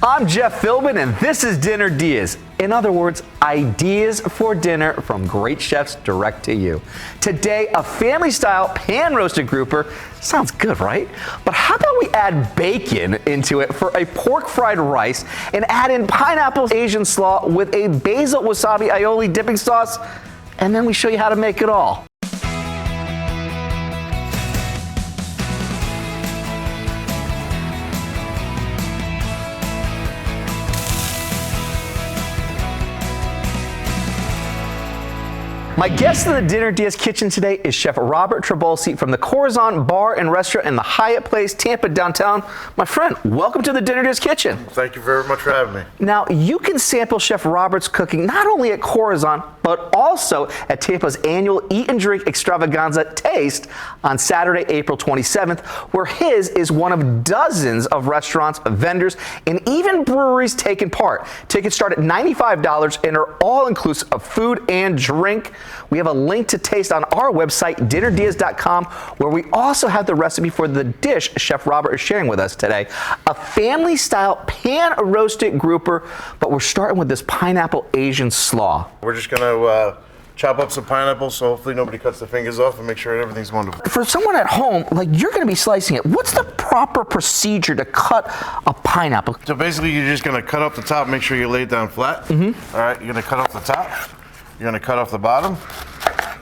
I'm Jeff Philbin, and this is Dinner DeeAs. In other words, ideas for dinner from great chefs direct to you. Today, a family-style pan-roasted grouper. Sounds good, right? But how about we add bacon into it for a pork fried rice and add in pineapple Asian slaw with a basil wasabi aioli dipping sauce, and then we show you how to make it all. My guest in the Dinner DeeAs kitchen today is Chef Robert Trabolsi from the Corazon Bar and Restaurant in the Hyatt Place, Tampa downtown. My friend, welcome to the Dinner DeeAs kitchen. Thank you very much for having me. Now, you can sample Chef Robert's cooking not only at Corazon, but also at Tampa's annual Eat and Drink Extravaganza Taste on Saturday, April 27th, where his is one of dozens of restaurants, vendors, and even breweries taking part. Tickets start at $95 and are all inclusive of food and drink. We have a link to taste on our website, dinnerdeas.com, where we also have the recipe for the dish Chef Robert is sharing with us today. A family-style pan-roasted grouper, but we're starting with this pineapple Asian slaw. We're just going to chop up some pineapples so hopefully nobody cuts their fingers off and make sure everything's wonderful. For someone at home, like you're going to be slicing it, what's the proper procedure to cut a pineapple? So basically you're just going to cut off the top, make sure you lay it down flat. All right, you're going to cut off the top. You're going to cut off the bottom.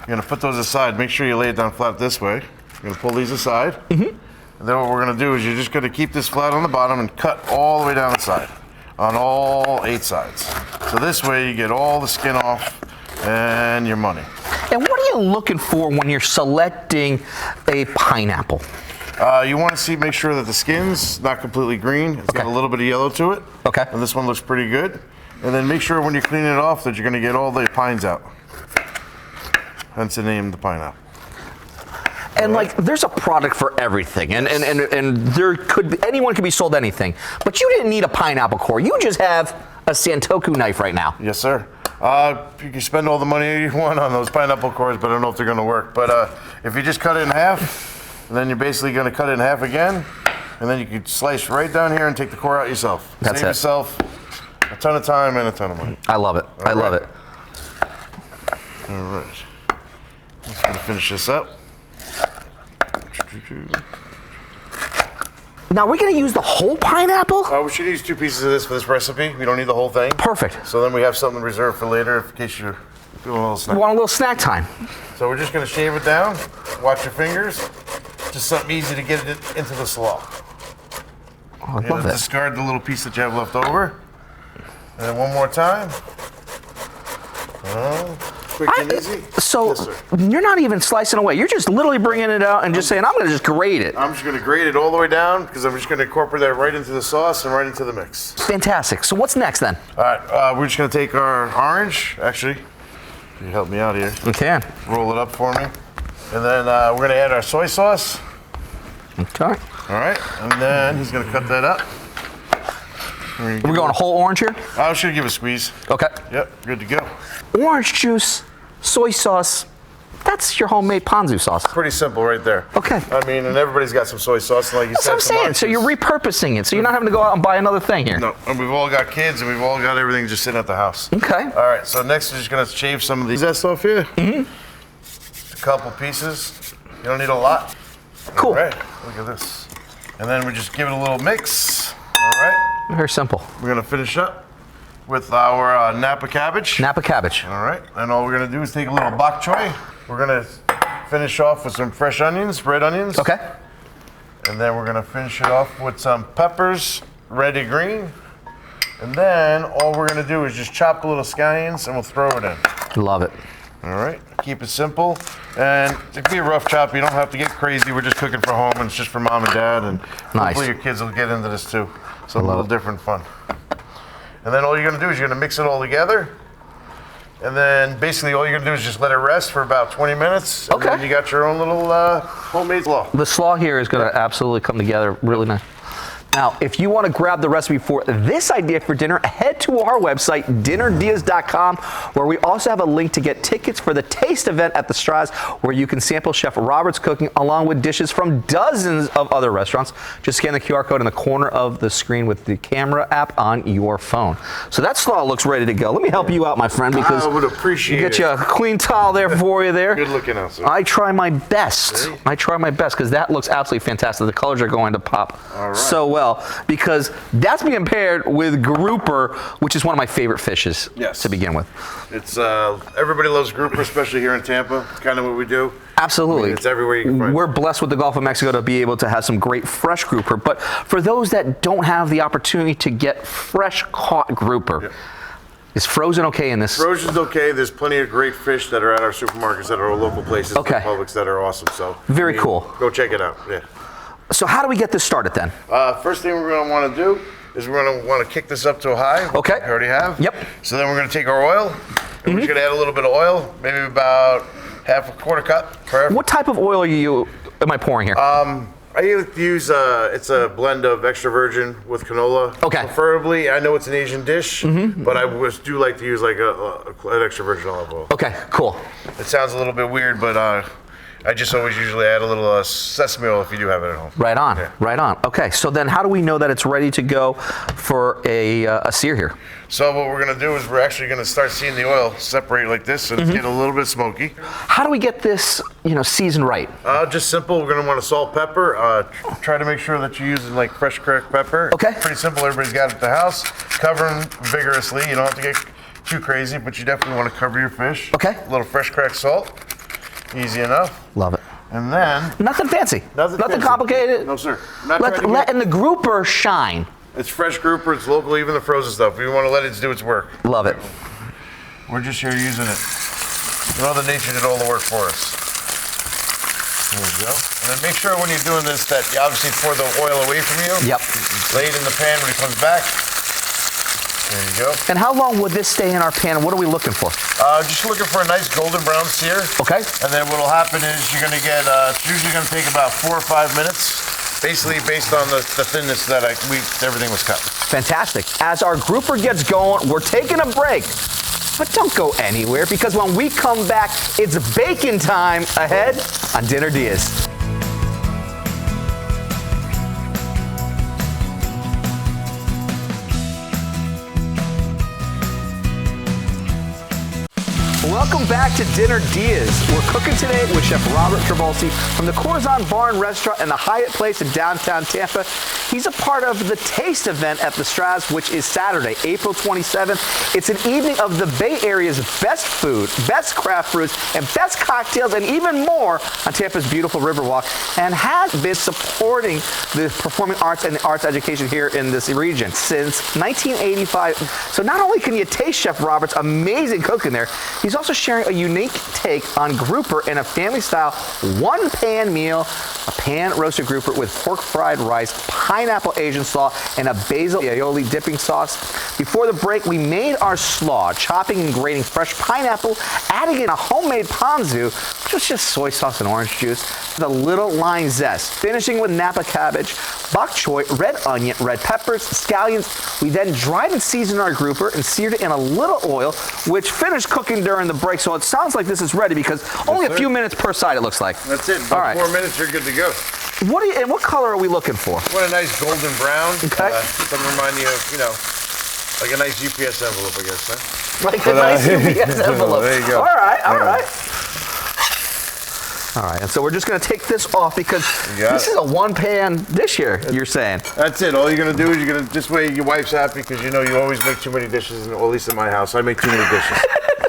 You're going to put those aside. Make sure you lay it down flat this way. You're going to pull these aside. And then what we're going to do is you're just going to keep this flat on the bottom and cut all the way down the side on all 8 sides. So this way you get all the skin off and your money. And what are you looking for when you're selecting a pineapple? You want to make sure that the skin's not completely green. It's got a little bit of yellow to it. Okay. And this one looks pretty good. And then make sure when you're cleaning it off that you're going to get all the pines out. Hence the name, the pineapple. And like, there's a product for everything, and there could be, anyone could be sold anything. But you didn't need a pineapple core. You just have a Santoku knife right now. Yes, sir. You can spend all the money you want on those pineapple cores, but I don't know if they're going to work. But if you just cut it in half, and then you're basically going to cut it in half again, and then you can slice right down here and take the core out yourself. That's Save it. yourself a ton of time and a ton of money. I love it. I love it. All right. Just going to finish this up. Now we're going to use the whole pineapple? We should use 2 pieces of this for this recipe. We don't need the whole thing. Perfect. So then we have something reserved for later in case you're doing a little snack. Want a little snack time? So we're just going to shave it down. Watch your fingers. Just something easy to get it into the slaw. Oh, I love it. Discard the little piece that you have left over. And then one more time. Quick and easy. So yes, sir. You're not even slicing away. You're just literally bringing it out and just saying, I'm going to just grate it. I'm just going to grate it all the way down because I'm just going to incorporate that right into the sauce and right into the mix. Fantastic. So what's next then? All right, we're just going to take our orange. Actually, you help me out here. You can. Roll it up for me. And then we're going to add our soy sauce. Okay. All right, and then he's going to cut that up. We're going whole orange here? I should give a squeeze. Okay. Yep, good to go. Orange juice, soy sauce. That's your homemade ponzu sauce. Pretty simple right there. Okay. I mean, and everybody's got some soy sauce, like you That's said. what I'm saying. So you're repurposing it. So you're not having to go out and buy another thing here. No, and we've all got kids, and we've all got everything just sitting at the house. Okay. All right, so next we're just going to shave some of these zest off here. A couple pieces. You don't need a lot. Cool. All right, look at this. And then we just give it a little mix. All right. Very simple. We're going to finish up with our Napa cabbage. Napa cabbage. All right, and all we're going to do is take a little bok choy. We're going to finish off with some fresh onions, red onions. Okay. And then we're going to finish it off with some peppers, red and green. And then all we're going to do is just chop the little scallions and we'll throw it in. Love it. All right, keep it simple. And it can be a rough chop. You don't have to get crazy. We're just cooking for home and it's just for mom and dad. And hopefully your kids will get into this too. So a little different fun. And then all you're going to do is you're going to mix it all together. And then basically all you're going to do is just let it rest for about 20 minutes. And then you got your own little homemade slaw. The slaw here is going to absolutely come together really nice. Now, if you want to grab the recipe for this idea for dinner, head to our website, dinnerdeas.com, where we also have a link to get tickets for the taste event at the Straz, where you can sample Chef Robert's cooking along with dishes from dozens of other restaurants. Just scan the QR code in the corner of the screen with the camera app on your phone. So that slaw looks ready to go. Let me help you out, my friend, because I would appreciate it. Get you a clean towel there for you there. Good looking out, sir. I try my best. Ready? I try my best because that looks absolutely fantastic. The colors are going to pop so well because that's being paired with grouper, which is one of my favorite fishes to begin with. It's everybody loves grouper, especially here in Tampa. It's kind of what we do. Absolutely. I mean, it's everywhere you can find it. We're blessed with the Gulf of Mexico to be able to have some great fresh grouper, but for those that don't have the opportunity to get fresh caught grouper, is frozen okay in this? Frozen's okay. There's plenty of great fish that are at our supermarkets, that are our local places, the Publix, that are awesome. So very cool. Go check it out. Yeah. So how do we get this started then? First thing we're going to want to do is we're going to want to kick this up to a high. Okay. We already have. Yep. So then we're going to take our oil, and we're just going to add a little bit of oil, maybe about quarter cup. What type of oil am I pouring here? I like to use, it's a blend of extra virgin with canola. Okay. Preferably, I know it's an Asian dish, but I do like to use like an extra virgin olive oil. Okay, cool. It sounds a little bit weird, but I just always usually add a little sesame oil if you do have it at home. Right on, right on. Okay, so then how do we know that it's ready to go for a sear here? So what we're going to do is we're actually going to start seeing the oil separate like this, and it's getting a little bit smoky. How do we get this, seasoned right? Just simple. We're going to want to salt, pepper. Try to make sure that you're using like fresh cracked pepper. Okay. Pretty simple. Everybody's got it at the house. Cover them vigorously. You don't have to get too crazy, but you definitely want to cover your fish. Okay. A little fresh cracked salt. Easy enough. Love it. And then nothing fancy. Nothing fancy. Complicated. No, sir. Letting the grouper shine. It's fresh grouper. It's local, even the frozen stuff. We want to let it do its work. Love it. We're just here using it. Mother Nature did all the work for us. There we go. And then make sure when you're doing this that you obviously pour the oil away from you. Yep. Lay it in the pan when it comes back. There you go. And how long would this stay in our pan? What are we looking for? Just looking for a nice golden brown sear. Okay. And then what'll happen is you're going to get, it's usually going to take about 4 or 5 minutes. Basically based on the thinness that everything was cut. Fantastic. As our grouper gets going, we're taking a break. But don't go anywhere, because when we come back, it's bacon time ahead on Dinner Diaz. Welcome back to Dinner Diaz. We're cooking today with Chef Robert Travolsi from the Corazon Bar and Restaurant and the Hyatt Place in downtown Tampa. He's a part of the Taste event at the Straz, which is Saturday, April 27th. It's an evening of the Bay Area's best food, best craft brews, and best cocktails, and even more on Tampa's beautiful Riverwalk, and has been supporting the performing arts and the arts education here in this region since 1985. So not only can you taste Chef Robert's amazing cooking there, he's also sharing a unique take on grouper in a family-style one-pan meal, a pan-roasted grouper with pork fried rice, pineapple Asian slaw, and a basil aioli dipping sauce. Before the break, we made our slaw, chopping and grating fresh pineapple, adding in a homemade ponzu, which was just soy sauce and orange juice, with a little lime zest, finishing with Napa cabbage, bok choy, red onion, red peppers, scallions. We then dried and seasoned our grouper and seared it in a little oil, which finished cooking during the break. So it sounds like this is ready because only a few minutes per side it looks like. That's it. About 4 minutes, you're good to go. What color are we looking for? Want a nice golden brown. Okay. Something remind you of, like a nice UPS envelope, I guess, huh? Like a nice UPS envelope. There you go. All right, all right. All right, and so we're just going to take this off because this is a one-pan dish here, you're saying. That's it. All you're going to do is this way your wife's happy because you always make too many dishes, or at least in my house, I make too many dishes.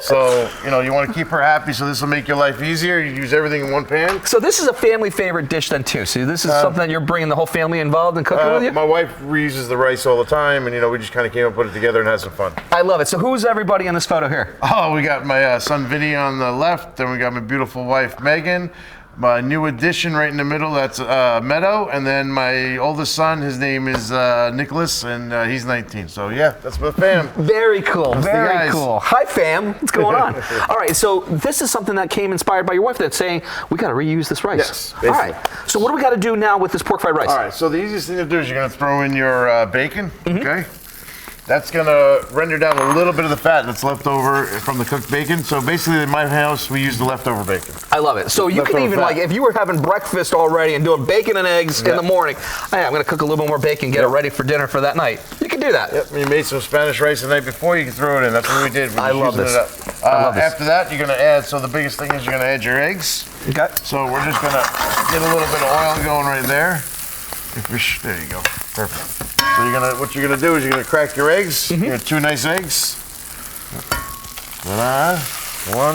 So, you want to keep her happy, so this will make your life easier. You use everything in one pan. So this is a family favorite dish then too. So this is something that you're bringing the whole family involved in cooking with you? My wife reuses the rice all the time, and we just kind of came up, put it together, and had some fun. I love it. So who's everybody in this photo here? Oh, we got my son Vinny on the left, then we got my beautiful wife Megan. My new addition right in the middle, that's Meadow. And then my oldest son, his name is Nicholas, and he's 19. So yeah, that's my fam. Very cool, That's the very guys. cool. Hi fam, what's going on? All right, so this is something that came inspired by your wife that's saying, we gotta reuse this rice. Yes, All basically. right, so what do we gotta do now with this pork fried rice? All right, so the easiest thing to do is you're gonna throw in your bacon, okay? That's gonna render down a little bit of the fat that's left over from the cooked bacon. So basically in my house, we use the leftover bacon. I love it. So you can Leftover even, fat. like, if you were having breakfast already and doing bacon and eggs in the morning, hey, I'm gonna cook a little bit more bacon, get it ready for dinner for that night. You can do that. Yep, you made some Spanish rice the night before, you can throw it in. That's what we did. I love this. I love this. After that, you're gonna add, so the biggest thing is you're gonna add your eggs. Okay. So we're just gonna get a little bit of oil going right there. There you go, perfect. So what you're gonna do is you're gonna crack your eggs. You got 2 nice eggs. Ta-da. 1,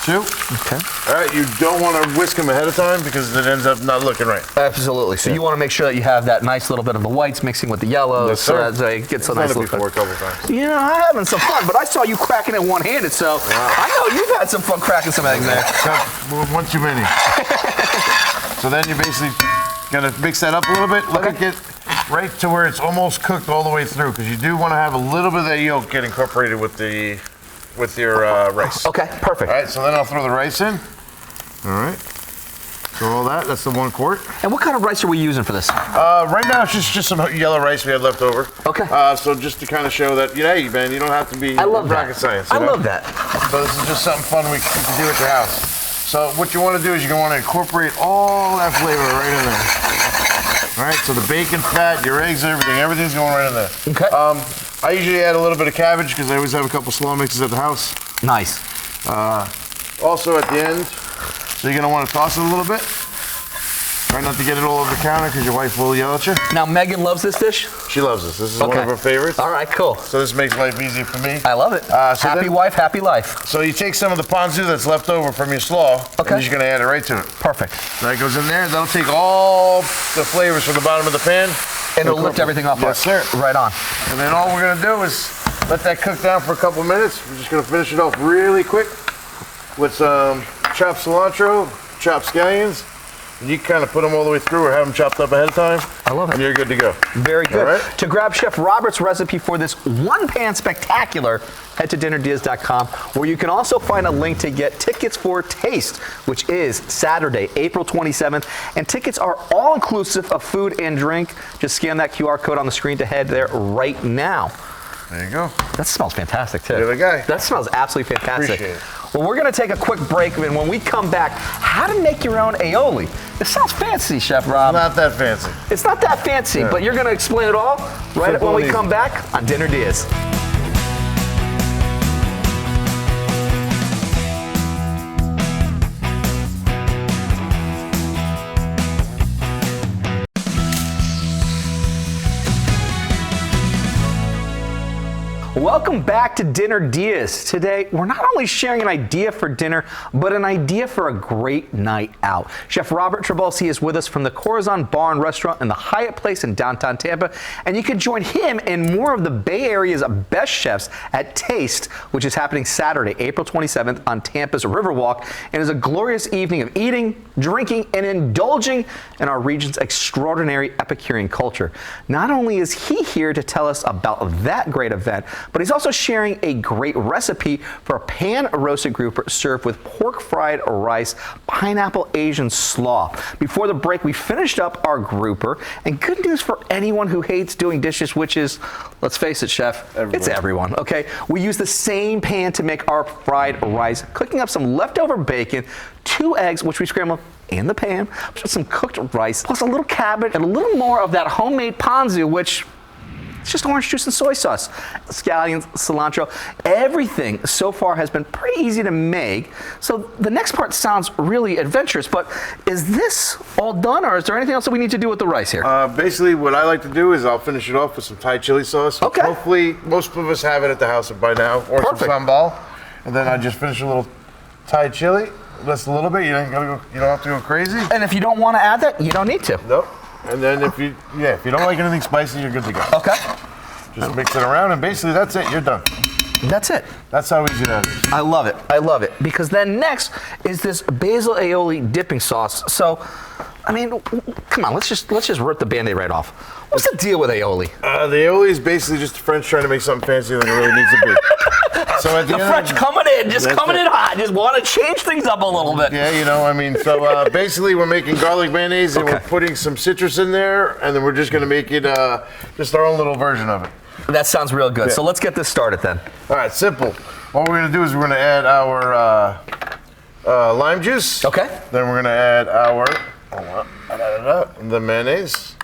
2. Okay. All right, you don't want to whisk them ahead of time because it ends up not looking right. Absolutely. So you want to make sure that you have that nice little bit of the whites mixing with the yellows, Yes, so sir. that it gets a I've nice done it little. before a couple times. You know, I'm having some fun, but I saw you cracking it one-handed, so I know you've had some fun cracking some eggs there. One too many. So then you're basically gonna mix that up a little bit. Let it get right to where it's almost cooked all the way through, because you do want to have a little bit of that yolk get incorporated with your rice. Okay, perfect. All right, so then I'll throw the rice in. All right. So all that's the 1 quart. And what kind of rice are we using for this? Right now it's just some yellow rice we had left over. Okay. So just to kind of show that, hey man, you don't have to be I love rocket that. science. I you know? love that. So this is just something fun we can do at your house. So what you want to do is you're going to want to incorporate all that flavor right in there. All right, so the bacon, fat, your eggs, everything's going right in there. Okay. I usually add a little bit of cabbage because I always have a couple slaw mixes at the house. Nice. Also at the end, so you're going to want to toss it a little bit. Try not to get it all over the counter because your wife will yell at you. Now, Megan loves this dish? She loves this. This is one of her favorites. All right, cool. So this makes life easier for me. I love it. Happy wife, happy life. So you take some of the ponzu that's left over from your slaw, and you're just going to add it right to it. Perfect. That goes in there. That'll take all the flavors from the bottom of the pan. And it'll lift everything off. Yes, sir. Right on. And then all we're going to do is let that cook down for a couple minutes. We're just going to finish it off really quick with some chopped cilantro, chopped scallions. And you kind of put them all the way through or have them chopped up ahead of time. I love it. And you're good to go. Very good. All right. To grab Chef Robert's recipe for this one-pan spectacular, head to dinnerdeas.com, where you can also find a link to get tickets for Taste, which is Saturday, April 27th. And tickets are all inclusive of food and drink. Just scan that QR code on the screen to head there right now. There you go. That smells fantastic, too. You're the guy. That smells absolutely fantastic. Appreciate it. Well, we're going to take a quick break, and when we come back, how to make your own aioli. It sounds fancy, Chef Rob. Not that fancy. It's not that fancy, but you're going to explain it all right Simple when we and come easy. back on Dinner Diaz. Welcome back to Dinner Diaz. Today, we're not only sharing an idea for dinner, but an idea for a great night out. Chef Robert Trabolsi is with us from the Corazon Bar and Restaurant in the Hyatt Place in downtown Tampa, and you can join him and more of the Bay Area's best chefs at Taste, which is happening Saturday, April 27th on Tampa's Riverwalk, and is a glorious evening of eating, drinking, and indulging in our region's extraordinary Epicurean culture. Not only is he here to tell us about that great event, but he's also sharing a great recipe for a pan-roasted grouper served with pork fried rice, pineapple Asian slaw. Before the break, we finished up our grouper, and good news for anyone who hates doing dishes, which is, let's face it, Chef, Everyone. It's everyone, okay? We use the same pan to make our fried rice, cooking up some leftover bacon, 2 eggs, which we scrambled in the pan, some cooked rice, plus a little cabbage, and a little more of that homemade ponzu, which it's just orange juice and soy sauce, scallions, cilantro. Everything so far has been pretty easy to make. So the next part sounds really adventurous, but is this all done, or is there anything else that we need to do with the rice here? Basically, what I like to do is I'll finish it off with some Thai chili sauce. Which Okay. Hopefully, most of us have it at the house by now, or Perfect. some sambal. And then I just finish a little Thai chili, just a little bit. You don't have to go crazy. And if you don't want to add that, you don't need to. Nope. And then if you don't like anything spicy, you're good to go. Okay. Just mix it around, and basically that's it. You're done. That's it. That's how easy that is. I love it. I love it. Because then next is this basil aioli dipping sauce. So, I mean, come on, let's just rip the Band-Aid right off. What's the deal with aioli? The aioli is basically just the French trying to make something fancier than it really needs to be. So at The French coming in hot, just want to change things up a little bit. Yeah, you know, I mean, so basically we're making garlic mayonnaise and we're putting some citrus in there, and then we're just going to make it just our own little version of it. That sounds real good. Yeah. So let's get this started then. All right, simple. What we're going to do is we're going to add our lime juice. Okay. Then we're going to add our the mayonnaise.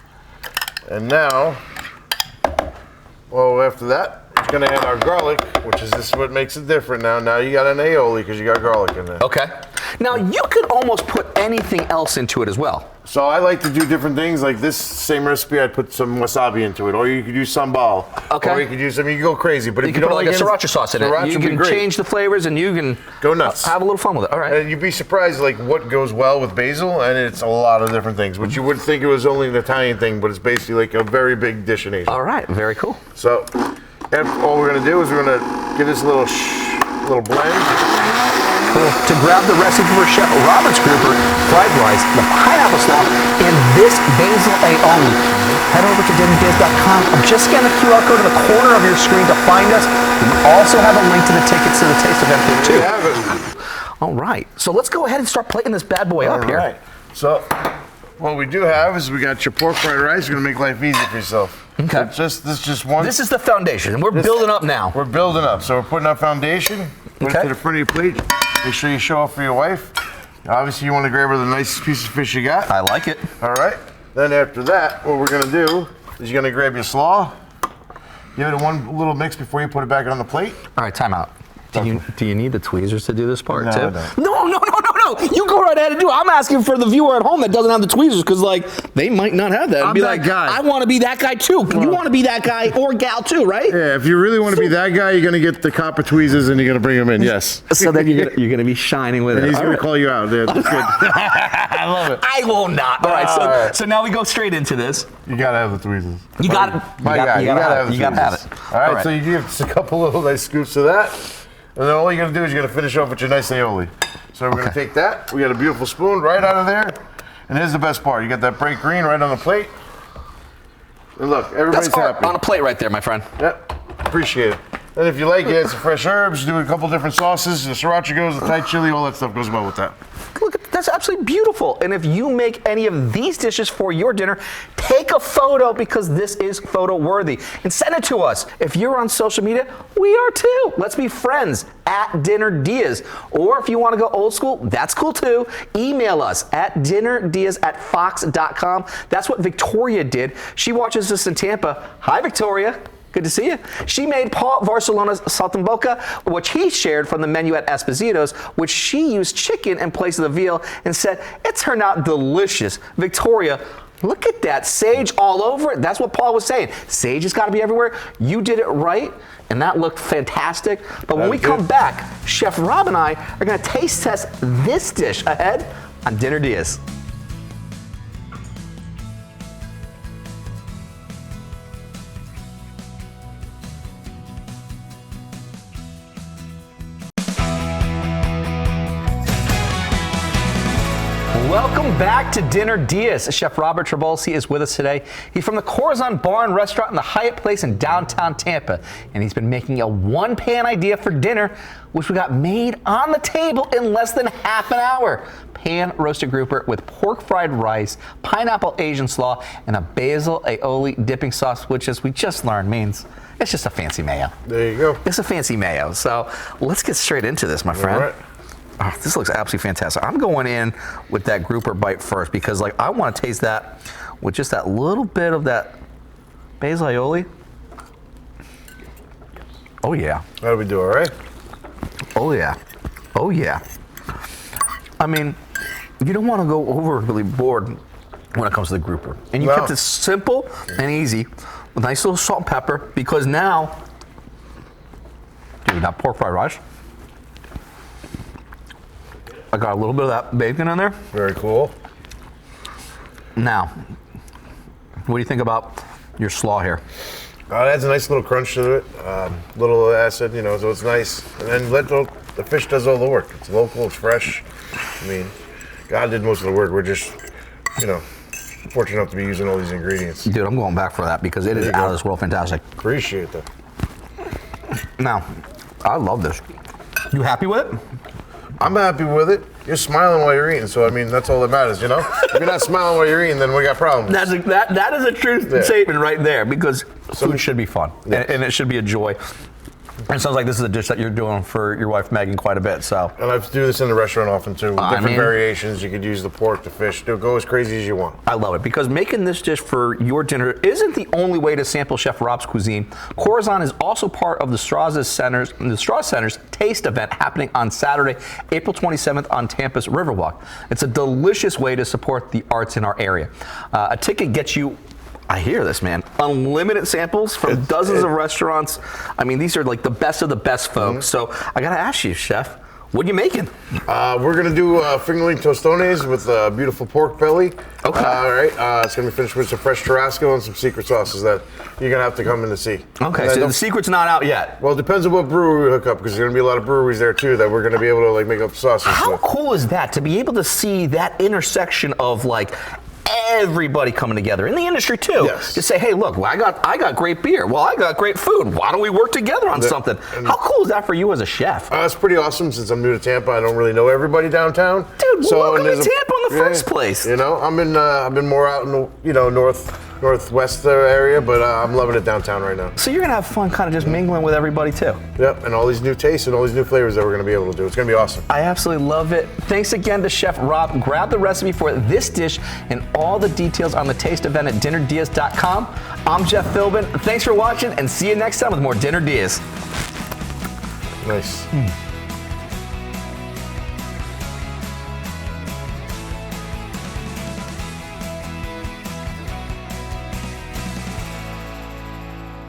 And now, well, after that, we're going to add our garlic, which is this is what makes it different now. Now you got an aioli because you got garlic in there. Okay. Now you could almost put anything else into it as well. So I like to do different things. Like this same recipe, I'd put some wasabi into it, or you could use sambal. Okay. Or you could use, I mean, you go crazy. But You if can you put don't like a like sriracha sauce in it. You would be can great. change the flavors and you can Go nuts. have a little fun with it. All right. And you'd be surprised like what goes well with basil, and it's a lot of different things. Which you would think it was only an Italian thing, but it's basically like a very big dish in Asia. All right. Very cool. So, all we're gonna do is we're gonna give this a little blend. To grab the recipe for Chef Robert's grouper, fried rice, the pineapple slaw, and this basil aioli, head over to dinnerdays.com and just scan the QR code in the corner of your screen to find us. We also have a link to the tickets to the Taste event here too. We have it. All right, so let's go ahead and start plating this bad boy up here. All right. So, what we do have is we got your pork fried rice. We're gonna make life easy for yourself. Okay. This is just one. This is the foundation, and we're building up now. We're building up. So we're putting our foundation. Put it to the front of your plate. Make sure you show off for your wife. Obviously, you want to grab her the nicest piece of fish you got. I like it. All right. Then after that, what we're gonna do is you're gonna grab your slaw. Give it one little mix before you put it back on the plate. All right, time out. Do you need the tweezers to do this part No, too? I don't. No. You go right ahead and do it. I'm asking for the viewer at home that doesn't have the tweezers because, like, they might not have that. I'm be that like, guy. I want to be that guy too. You want to be that guy or gal too, right? Yeah, if you really want to be that guy, you're gonna get the copper tweezers and you're gonna bring them in. Yes. So then you're gonna be shining with And it. he's All gonna right. call you out. Yeah, that's good. I love it. I will not. All right. So now we go straight into this. You gotta have the tweezers. You got it. My guy, you gotta have the You gotta have tweezers. it. All right, All right. so you give us a couple little nice scoops of that, and then all you're gonna do is you're gonna finish off with your nice aioli. So we're gonna take that. We got a beautiful spoon right out of there, and here's the best part: you got that bright green right on the plate. And look, everybody's That's art happy. on a plate right there, my friend. Yep, appreciate it. And if you like it, add some fresh herbs. Do a couple different sauces. The sriracha goes, the Thai chili, all that stuff goes well with that. Look, that's absolutely beautiful. And if you make any of these dishes for your dinner, take a photo because this is photo worthy and send it to us. If you're on social media, we are too. Let's be friends at Dinner DeeAs. Or if you want to go old school, that's cool too. Email us at dinnerdeas@fox.com. That's what Victoria did. She watches us in Tampa. Hi, Victoria. Good to see you. She made Paul Barcelona's saltimbocca, which he shared from the menu at Esposito's, which she used chicken in place of the veal and said, it turned out delicious. Victoria, look at that. Sage all over it. That's what Paul was saying. Sage has got to be everywhere. You did it right, and that looked fantastic. But when we come back, Chef Rob and I are going to taste test this dish ahead on Dinner DeeAs. Welcome back to Dinner DeeAs. Chef Robert Trabolsi is with us today. He's from the Corazon Bar and Restaurant in the Hyatt Place in downtown Tampa. And he's been making a one-pan idea for dinner, which we got made on the table in less than half an hour. Pan roasted grouper with pork fried rice, pineapple Asian slaw, and a basil aioli dipping sauce, which, as we just learned, means it's just a fancy mayo. There you go. It's a fancy mayo. So let's get straight into this, my friend. All right. Oh, this looks absolutely fantastic. I'm going in with that grouper bite first because, like, I want to taste that with just that little bit of that basil aioli. Oh yeah. How do we do, all right? Oh yeah. Oh yeah. I mean, you don't want to go overly bored when it comes to the grouper. And you No. kept it simple and easy with nice little salt and pepper because now, dude, we got pork fried rice. I got a little bit of that bacon in there. Very cool. Now, what do you think about your slaw here? It adds a nice little crunch to it, little acid, you know, so it's nice. And then the fish does all the work. It's local, it's fresh. I mean, God did most of the work. We're just, you know, fortunate enough to be using all these ingredients. Dude, I'm going back for that because it is out of this world fantastic. Appreciate that. Now, I love this. You happy with it? I'm happy with it. You're smiling while you're eating, so I mean, that's all that matters, you know? If you're not smiling while you're eating, then we got problems. That is a true statement right there, because food should be fun, Yes. and it should be a joy. And it sounds like this is a dish that you're doing for your wife Megan quite a bit. So. And I do this in the restaurant often too. With different variations. You could use the pork, the fish. Go as crazy as you want. I love it because making this dish for your dinner isn't the only way to sample Chef Rob's cuisine. Corazon is also part of the Straw Center's Taste event happening on Saturday, April 27th on Tampa's Riverwalk. It's a delicious way to support the arts in our area. A ticket gets you, I hear this, man, unlimited samples from dozens of restaurants. I mean, these are like the best of the best folks. So I got to ask you, Chef, what are you making? We're going to do fingerling tostones with a beautiful pork belly. Okay. All right. It's going to be finished with some fresh Tabasco and some secret sauces that you're going to have to come in to see. Okay, so the secret's not out yet. Well, it depends on what brewery we hook up, because there's going to be a lot of breweries there too that we're going to be able to like make up sauces. How cool is that to be able to see that intersection of like everybody coming together in the industry too? Yes. To say, hey, look, well, I got great beer. Well, I got great food. Why don't we work together on something? How cool is that for you as a chef? It's pretty awesome. Since I'm new to Tampa, I don't really know everybody downtown. Dude, welcome to Tampa in the first place. You know, I've been more out in the northwest area, but I'm loving it downtown right now. So you're gonna have fun, kind of just mingling with everybody too. Yep, and all these new tastes and all these new flavors that we're gonna be able to do. It's gonna be awesome. I absolutely love it. Thanks again to Chef Rob. Grab the recipe for this dish and all the details on the taste event at dinnerdias.com. I'm Jeff Philbin. Thanks for watching, and see you next time with more Dinner Dias. Nice.